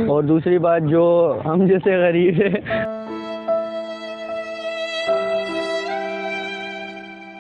और दूसरी बात जो हम जैसे गरीब है।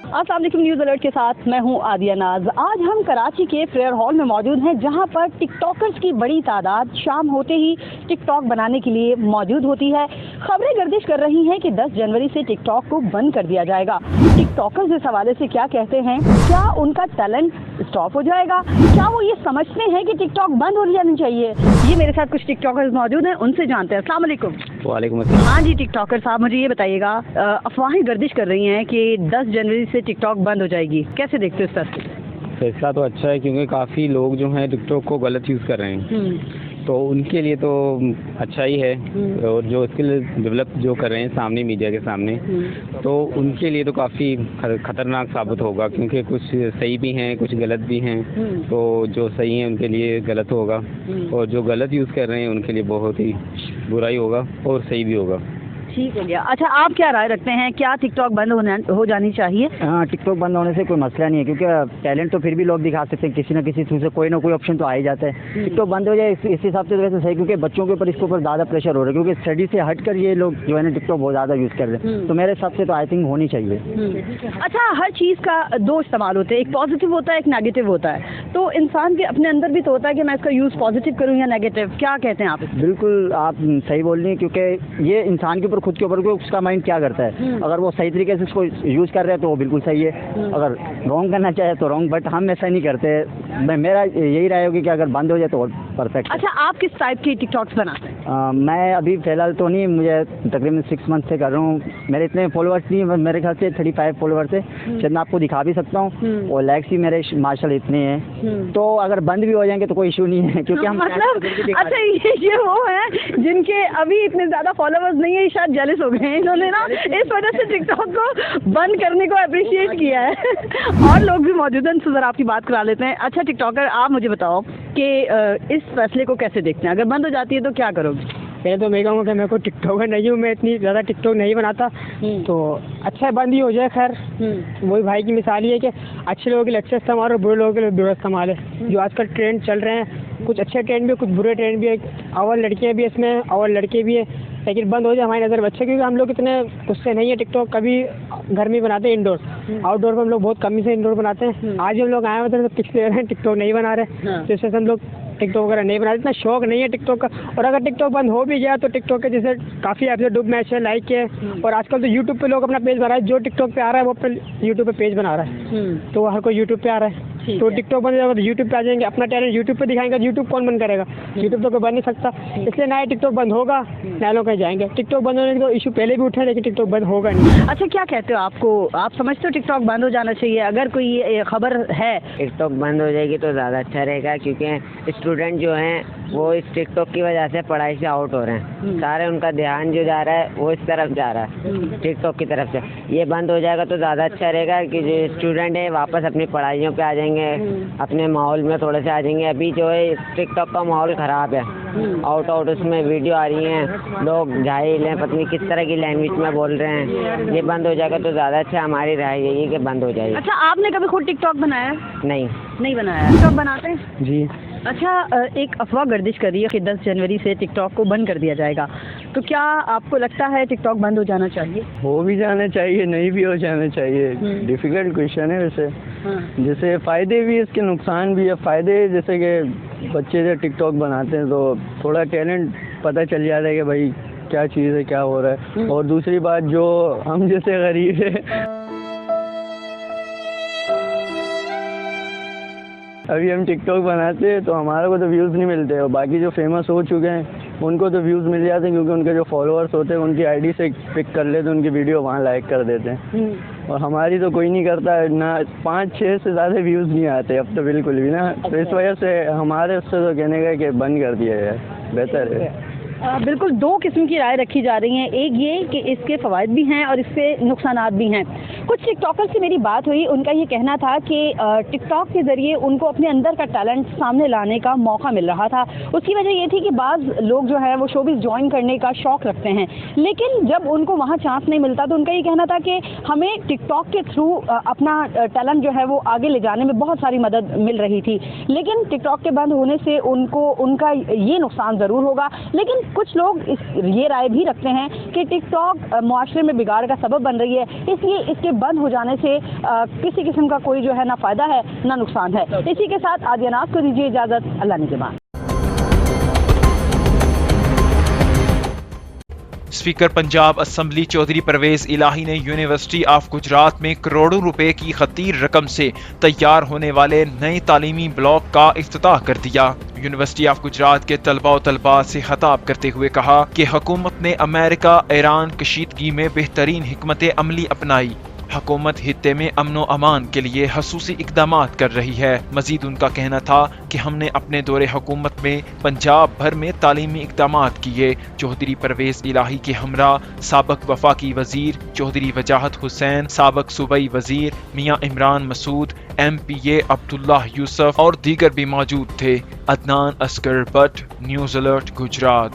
अस्सलाम वालेकुम, न्यूज़ अलर्ट के साथ मैं हूं आदिया नाज। आज हम कराची के प्रेयर हॉल में मौजूद हैं, जहां पर टिकटॉकर्स की बड़ी तादाद शाम होते ही टिकटॉक बनाने के लिए मौजूद होती है। खबरें गर्दिश कर रही हैं कि 10 जनवरी से टिकटॉक को बंद कर दिया जाएगा। टिकटॉकर्स इस हवाले से क्या कहते हैं? क्या उनका टैलेंट स्टॉप हो जाएगा? क्या वो ये समझते हैं कि टिकटॉक बंद हो जानी चाहिए? ये मेरे साथ कुछ टिकटॉकर्स मौजूद हैं, उनसे जानते हैं। अस्सलाम वालेकुम। वालेकुम अस्सलाम। हाँ जी, टिकटॉकर साहब मुझे ये बताइएगा, अफवाहें गर्दिश कर रही हैं कि 10 जनवरी से टिकटॉक बंद हो जाएगी, कैसे देखते हो इस फैसले? फैसला तो अच्छा है, क्योंकि काफ़ी लोग जो हैं टिकटॉक को गलत यूज़ कर रहे हैं, तो उनके लिए तो अच्छा ही है। और जो स्किल डेवलप जो कर रहे हैं सामने मीडिया के सामने, तो उनके लिए तो काफ़ी ख़तरनाक साबित होगा, क्योंकि कुछ सही भी हैं कुछ गलत भी हैं। तो जो सही हैं उनके लिए गलत होगा, और जो गलत यूज़ कर रहे हैं उनके लिए बहुत ही बुराई होगा, और सही भी होगा। ठीक हो गया। अच्छा, आप क्या राय रखते हैं, क्या टिकटॉक बंद हो जानी चाहिए? हाँ, टिकटॉक बंद होने से कोई मसला नहीं है, क्योंकि टैलेंट तो फिर भी लोग दिखा सकते हैं, किसी न किसी थ्रू से कोई ना कोई ऑप्शन तो आ ही जाता है। टिकटॉक बंद हो जाए इस हिसाब से तो वैसे सही, क्योंकि बच्चों के ऊपर इसके ऊपर ज़्यादा प्रेशर हो रहा है, क्योंकि स्टडी से हट कर ये लोग जो है ना टिकटॉक बहुत ज़्यादा यूज़ कर रहे हैं। तो मेरे हिसाब से तो आई थिंक होनी चाहिए। अच्छा, हर चीज़ का दो इस्तेमाल होते हैं, एक पॉजिटिव होता है, एक नेगेटिव होता है। तो इंसान के अपने अंदर भी तो होता है कि मैं इसका यूज़ पॉजिटिव करूँ या नेगेटिव, क्या कहते हैं आप? बिल्कुल आप सही बोल रही हैं, क्योंकि ये इंसान के ऊपर खुद के ऊपर उसका माइंड क्या करता है। अगर वो सही तरीके से इसको यूज़ कर रहे हैं तो वो बिल्कुल सही है, अगर रॉन्ग करना चाहे तो रॉन्ग, बट हम ऐसा नहीं करते। मेरा यही राय होगी कि अगर बंद हो जाए तो और परफेक्ट। अच्छा, आप किस टाइप के टिकटॉक्स बनाते हैं? मैं अभी फ़िलहाल तो नहीं, मुझे तकरीबन 6 मंथ से कर रहा हूँ। मेरे इतने फॉलोअर्स नहीं, मेरे ख्याल से 35 फॉलोअर्स है, शायद मैं आपको दिखा भी सकता हूँ, और लाइक्स भी मेरे मार्शल इतने हैं। तो अगर बंद भी हो जाएंगे तो कोई इशू नहीं है, क्योंकि हम मतलब अच्छा, ये वो है जिनके अभी इतने ज़्यादा फॉलोअर्स नहीं है, शायद जेलस हो गए हैं इन्होंने ना, इस वजह से टिकटॉक को बंद करने को अप्रिशिएट किया है। और लोग भी मौजूद हैं, उनसे ज़रा आपकी बात करा लेते हैं। अच्छा टिकटॉकर, आप मुझे बताओ कि इस फैसले को कैसे देखते हैं? अगर बंद हो जाती है तो क्या करोगे? पहले तो मैं कहूँगा कि मेरे को टिकटॉकर नहीं हूँ, मैं इतनी ज़्यादा टिकटॉक नहीं बनाता, तो अच्छा है बंद ही हो जाए। खैर वही भाई की मिसाल ही है कि अच्छे लोगों के लिए अच्छा इस्तेमाल और बुरे लोगों के लिए बुरा इस्तेमाल है। जो आजकल ट्रेंड चल रहे हैं, कुछ अच्छे ट्रेंड भी है, कुछ बुरे ट्रेंड भी है, और लड़कियाँ भी इसमें और लड़के भी हैं। लेकिन बंद हो जाए हमारी नज़र में अच्छा, क्योंकि हम लोग इतने उससे नहीं है। टिकटॉक कभी घर में बनाते हैं इंडोर, आउटडोर में हम लोग बहुत कम ही से इंडोर बनाते हैं। आज हम लोग आए हुए थे तो पिक्स ले रहे हैं, टिकटॉक नहीं बना रहे, तो इससे हम लोग टिकटॉक वगैरह नहीं बना, इतना शौक नहीं है टिकटॉक का। और अगर टिकटॉक बंद हो भी गया तो टिकटॉक के जैसे काफ़ी ऐप से डूब मैच है, लाइक है, और आजकल तो यूट्यूब पे लोग अपना पेज बना रहे हैं। जो टिकटॉक पे आ रहा है वो अपने यूट्यूब पे पेज बना रहा है, तो हर कोई यूट्यूब पे आ रहा है। तो टिकटॉक बंद हो जाएगा तो यूट्यूब पे आ जाएंगे, अपना टैलेंट यूट्यूब पे दिखाएंगे, यूट्यूब कौन बंद करेगा? यूट्यूब तो कोई बन नहीं सकता। इसलिए ना टिकटॉक बंद होगा ना लोग कहीं जाएंगे। टिकटॉक बंद होने के तो इशू पहले भी उठे, लेकिन टिकटॉक बंद होगा नहीं। अच्छा, क्या कहते हो? आप समझते हो टिकटॉक बंद हो जाना चाहिए? अगर कोई खबर है टिकटॉक बंद हो जाएगी तो ज़्यादा अच्छा रहेगा, क्योंकि स्टूडेंट जो हैं वो इस टिकटॉक की वजह से पढ़ाई से आउट हो रहे हैं। सारे उनका ध्यान जो जा रहा है वो इस तरफ जा रहा है, टिकटॉक की तरफ से। ये बंद हो जाएगा तो ज़्यादा अच्छा रहेगा कि जो स्टूडेंट है वापस अपनी पढ़ाइयों पे आ जाएंगे, अपने माहौल में थोड़े से आ जाएंगे। अभी जो है टिकटॉक का माहौल ख़राब है, आउट उसमें वीडियो आ रही हैं, लोग जाहिल हैं, पता नहीं किस तरह की लैंग्वेज में बोल रहे हैं। ये बंद हो जाएगा तो ज़्यादा अच्छा, हमारी राय यही है कि बंद हो जाएगी। अच्छा, आपने कभी खुद टिकटॉक बनाया? नहीं बनाया। टिकटॉक बनाते हैं जी। अच्छा, एक अफवाह गर्दिश कर रही है कि 10 जनवरी से टिकटॉक को बंद कर दिया जाएगा, तो क्या आपको लगता है टिकटॉक बंद हो जाना चाहिए? हो भी जाना चाहिए, नहीं भी हो जाना चाहिए। डिफ़िकल्ट क्वेश्चन है वैसे। जैसे फ़ायदे भी इसके, नुकसान भी है। फ़ायदे जैसे कि बच्चे जो टिकटॉक बनाते हैं तो थोड़ा टैलेंट पता चल जाता है कि भाई क्या चीज़ है, क्या हो रहा है। और दूसरी बात जो हम जैसे गरीब है, अभी हम टिकटॉक बनाते हैं तो हमारे को तो व्यूज़ नहीं मिलते, और बाकी जो फेमस हो चुके हैं उनको तो व्यूज़ मिल जाते हैं, क्योंकि उनके जो फॉलोअर्स होते हैं उनकी आईडी से पिक कर लेते हैं, उनकी वीडियो वहाँ लाइक कर देते हैं। और हमारी तो कोई नहीं करता है ना, 5-6 से ज़्यादा व्यूज़ नहीं आते अब तो बिल्कुल भी ना। तो इस वजह से हमारे उससे तो कहने का कि बंद कर दिया जाए बेहतर है। बिल्कुल दो किस्म की राय रखी जा रही हैं। एक ये कि इसके फ़वाइद भी हैं और इससे नुकसानात भी हैं। कुछ टिकटॉकर्स से मेरी बात हुई, उनका ये कहना था कि टिकटॉक के ज़रिए उनको अपने अंदर का टैलेंट सामने लाने का मौका मिल रहा था। उसकी वजह ये थी कि बाज़ लोग जो है वो शोबिज़ ज्वाइन करने का शौक़ रखते हैं, लेकिन जब उनको वहाँ चांस नहीं मिलता तो उनका ये कहना था कि हमें टिकटॉक के थ्रू अपना टैलेंट जो है वो आगे ले जाने में बहुत सारी मदद मिल रही थी। लेकिन टिकटॉक के बंद होने से उनका ये नुकसान ज़रूर होगा। लेकिन कुछ लोग ये राय भी रखते हैं कि टिकटॉक मुआशरे में बिगाड़ का सबब बन रही है, इसलिए इसके बंद हो जाने से किसी किस्म का कोई जो है ना फ़ायदा है ना नुकसान है। इसी के साथ आदिया नाज़ को दीजिए इजाज़त। अल्लाह निगहबान। स्पीकर पंजाब असम्बली चौधरी परवेज इलाही ने यूनिवर्सिटी ऑफ गुजरात में करोड़ों रुपए की खतीर रकम से तैयार होने वाले नए तालीमी ब्लॉक का इफ्तिताह कर दिया। यूनिवर्सिटी ऑफ गुजरात के तलबा और तलबात से खिताब करते हुए कहा कि हुकूमत ने अमेरिका ईरान कशीदगी में बेहतरीन हिकमत अमली अपनाई। हुकूमत हित्ते में अमन व अमान के लिए खसूसी इक़दामात कर रही है। मजीद उनका कहना था कि हमने अपने दौरे हुकूमत में पंजाब भर में तालीमी इक़दामात किए। चौधरी परवेज इलाही के हमरा साबक वफाकी वजीर चौधरी वजाहत हुसैन, साबक सूबाई वजीर मियाँ इमरान मसूद, MPA अब्दुल्लाह यूसुफ और दीगर भी मौजूद थे। Adnan Askar Bhatt, news alert Gujarat.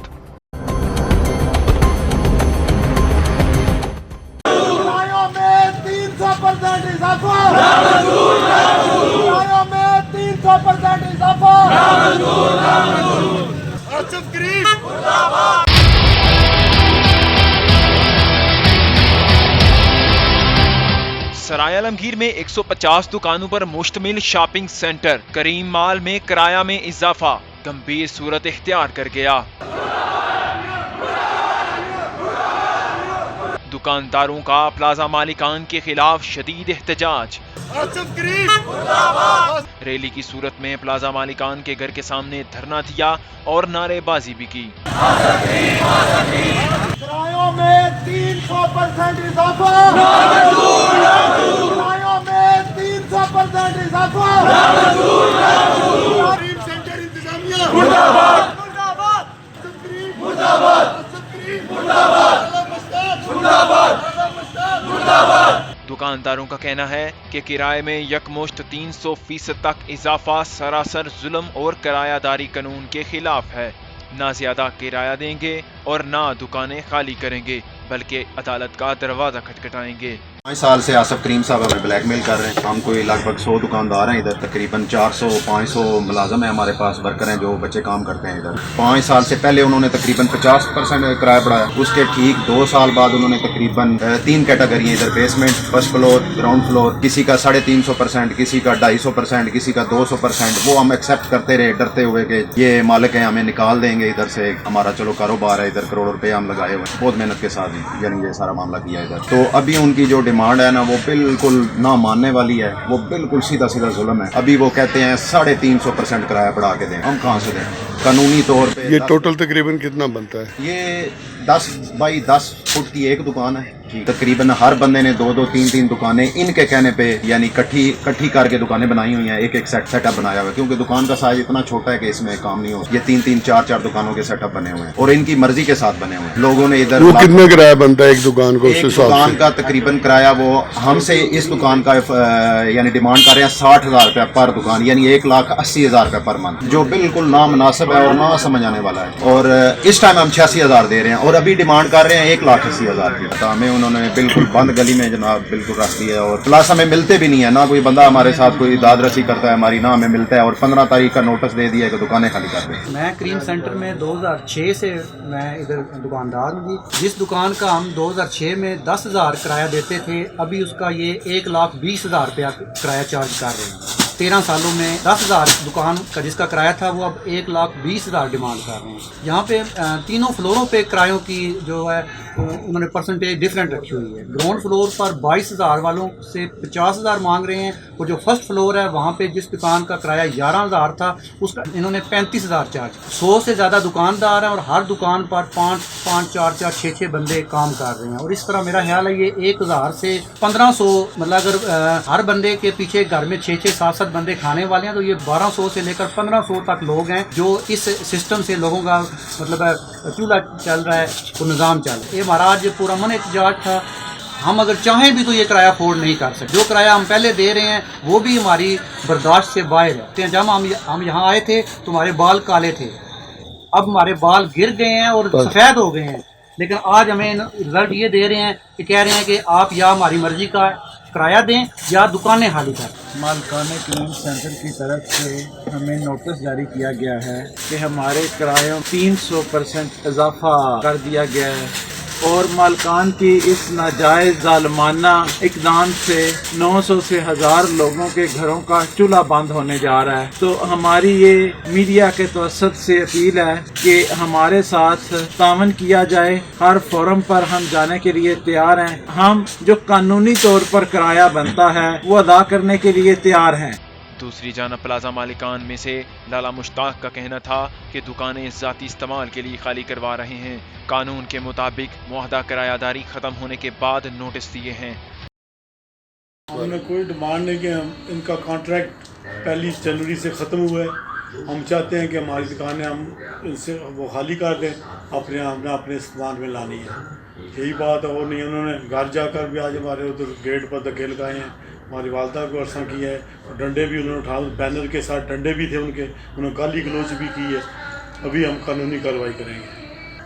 सराय आलमगीर में 150 दुकानों पर मुश्तमिल शॉपिंग सेंटर करीम माल में किराया में इजाफा गंभीर सूरत इख्तियार कर गया। दुकानदारों का प्लाजा मालिकान के खिलाफ शदीद एहतजाज। रैली की सूरत में प्लाजा मालिकान के घर के सामने धरना दिया और नारेबाजी भी की। किरायों में 300% इजाफा, किरायों में 300% इजाफा। सेंटर इंतजामिया मुर्दाबाद, मुर्दाबाद, मुर्दाबाद, मुर्दाबाद। दुकानदारों का कहना है कि किराए में यकमुश्त 300% तक इजाफा सरासर जुल्म और किरायादारी कानून के खिलाफ है। ना ज्यादा किराया देंगे और ना दुकानें खाली करेंगे, बल्कि अदालत का दरवाजा खटखटाएंगे। 5 साल से आसफ करीम साहब हमें ब्लैकमेल कर रहे हैं। हम कोई लगभग 100 दुकानदार हैं इधर, तकरीबन 400-500 मुलाजम हैं हमारे पास, वर्कर हैं जो बच्चे काम करते हैं इधर। 5 साल से पहले उन्होंने तकरीबन 50% किराया बढ़ाया। उसके ठीक 2 साल बाद उन्होंने तकरीबन 3 कैटेगरी इधर, basement, first floor, ground floor, किसी का 350%, किसी का 250%, किसी का 200%, वो हम एक्सेप्ट करते रहे डरते हुए कि ये मालिक है हमें निकाल देंगे इधर से। हमारा चलो कारोबार है इधर, करोड़ों रुपये हम लगाए हुए, बहुत मेहनत के साथ यानी ये सारा मामला किया इधर। तो अभी उनकी जो डिमांड है ना वो बिल्कुल ना मानने वाली है, वो बिल्कुल सीधा सीधा जुल्म है। अभी वो कहते हैं 350% किराया बढ़ा के दें, हम कहाँ से दें? कानूनी तौर पे ये टोटल तकरीबन कितना बनता है? ये 10 बाई 10 फुट की एक दुकान है। तकरीबन हर बंदे ने 2-2, 3-3 दुकानें इनके कहने पे यानी कट्ठी करके दुकानें बनाई हुई हैं। एक सेटअप बनाया हुआ है, क्योंकि दुकान का साइज इतना छोटा है कि इसमें काम नहीं हो। ये 3-3, 4-4 दुकानों के सेटअप बने हुए हैं और इनकी मर्जी के साथ बने हुए हैं। लोगों ने इधर वो कितना किराया बनता है एक दुकान को? एक दुकान का तकरीबन किराया वो हमसे इस दुकान का यानी डिमांड कर रहे हैं 60,000 रुपया पर दुकान, यानी 1,80,000 रुपया पर मंथ, जो बिल्कुल ना मुनासिब है और ना समझ आने वाला है। और इस टाइम हम 86,000 दे रहे हैं और अभी डिमांड कर रहे हैं 1,80,000 की। तो हमें उन्होंने बिल्कुल बंद गली में जनाब बिल्कुल रख दिया है और प्लस हमें मिलते भी नहीं है। ना कोई बंदा हमारे साथ कोई दाद रसी करता है हमारी, ना हमें मिलता है। और 15 तारीख का नोटिस दे दिया है कि दुकानें खाली कर दें। मैं करीम सेंटर में 2006 से मैं इधर दुकानदार हूँ। जिस दुकान का हम 2006 में 10,000 किराया देते थे, अभी उसका ये 1,20,000 रुपया किराया चार्ज कर रहे हैं। 13 सालों में 10,000 दुकान का जिसका किराया था वो अब 1,20,000 डिमांड कर रहे हैं। यहाँ पे तीनों फ्लोरों पे किरायों की जो है उन्होंने परसेंटेज डिफरेंट रखी हुई है। ग्राउंड फ्लोर पर 22,000 वालों से 50,000 मांग रहे हैं और जो फर्स्ट फ्लोर है वहाँ पे जिस दुकान का किराया 11,000 था उसका इन्होंने 35,000 चार्ज। 100 से ज़्यादा दुकानदार हैं और हर दुकान पर 5 5 4 4 6 6 बंदे काम कर रहे हैं। और इस तरह मेरा ख्याल है ये 1000 से 1500, मतलब अगर हर बंदे के पीछे घर में 6 6 7 7 बंदे खाने वाले हैं तो ये 1200 से लेकर 1500 तक लोग हैं जो इस सिस्टम से लोगों का मतलब चूल्हा चल रहा है, वो निज़ाम चल रहा है। ये हमारा आज पूरा मन एहतजाज था। हम अगर चाहें भी तो ये किराया अफोर्ड नहीं कर सकते। जो किराया हम पहले दे रहे हैं वो भी हमारी बर्दाश्त से बाहर है। जब हम यहाँ आए थे तो हमारे बाल काले थे, अब हमारे बाल गिर गए हैं और सफ़ेद हो गए हैं। लेकिन आज हमें रिजल्ट ये दे रहे हैं कि कह रहे हैं कि आप या हमारी मर्ज़ी का किराया दें या दुकानें खाली करें। मालकाने क्लीन सेंटर की तरफ से हमें नोटिस जारी किया गया है कि हमारे किरायों 300% इजाफा कर दिया गया है और मालकान की इस नाजायज़ ज़ालिमाना इक़दाम से 900 से 1000 लोगों के घरों का चूल्हा बंद होने जा रहा है। तो हमारी ये मीडिया के तवस्सुत से अपील है कि हमारे साथ तावन किया जाए। हर फोरम पर हम जाने के लिए तैयार हैं। हम जो कानूनी तौर पर किराया बनता है वो अदा करने के लिए तैयार हैं। दूसरी जानब प्लाजा मालिकान में से लाला मुश्ताक का कहना था कि दुकानें ज़ाती इस्तेमाल के लिए खाली करवा रहे हैं। कानून के मुताबिक मुआहदा किरायादारी ख़त्म होने के बाद नोटिस दिए हैं। हमने कोई डिमांड नहीं कि इनका कॉन्ट्रैक्ट 1 जनवरी से ख़त्म हुआ है। हम चाहते हैं कि हमारी दुकानें हम इनसे वो खाली कर दें, अपने इस्तेमाल में लानी है। यही बात है और नहीं। उन्होंने घर जाकर भी आज हमारे उधर गेट पर धक्के लगाए हैं, हमारी वालदा को अरसा किया है और डंडे भी उन्होंने उठा, बैनर के साथ डंडे भी थे उनके, उन्होंने गाली गलौज भी की है। अभी हम कानूनी कार्रवाई करेंगे,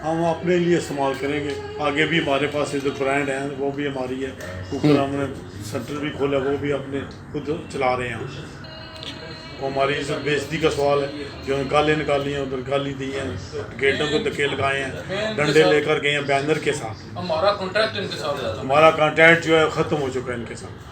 हम अपने लिए इस्तेमाल करेंगे। आगे भी हमारे पास इधर ब्रांड हैं, वो भी हमारी है। ऊपर हमने सेंटर भी खोला, वो भी अपने खुद चला रहे हैं। वो हमारी सब बेइज्जती का सवाल है। जो गालें निकाली हैं उधर गाली दी हैं, गेटों को धक्के लगाए हैं, डंडे लेकर गए हैं बैनर के साथ। हमारा कॉन्ट्रैक्ट जो है ख़त्म हो चुका है इनके साथ।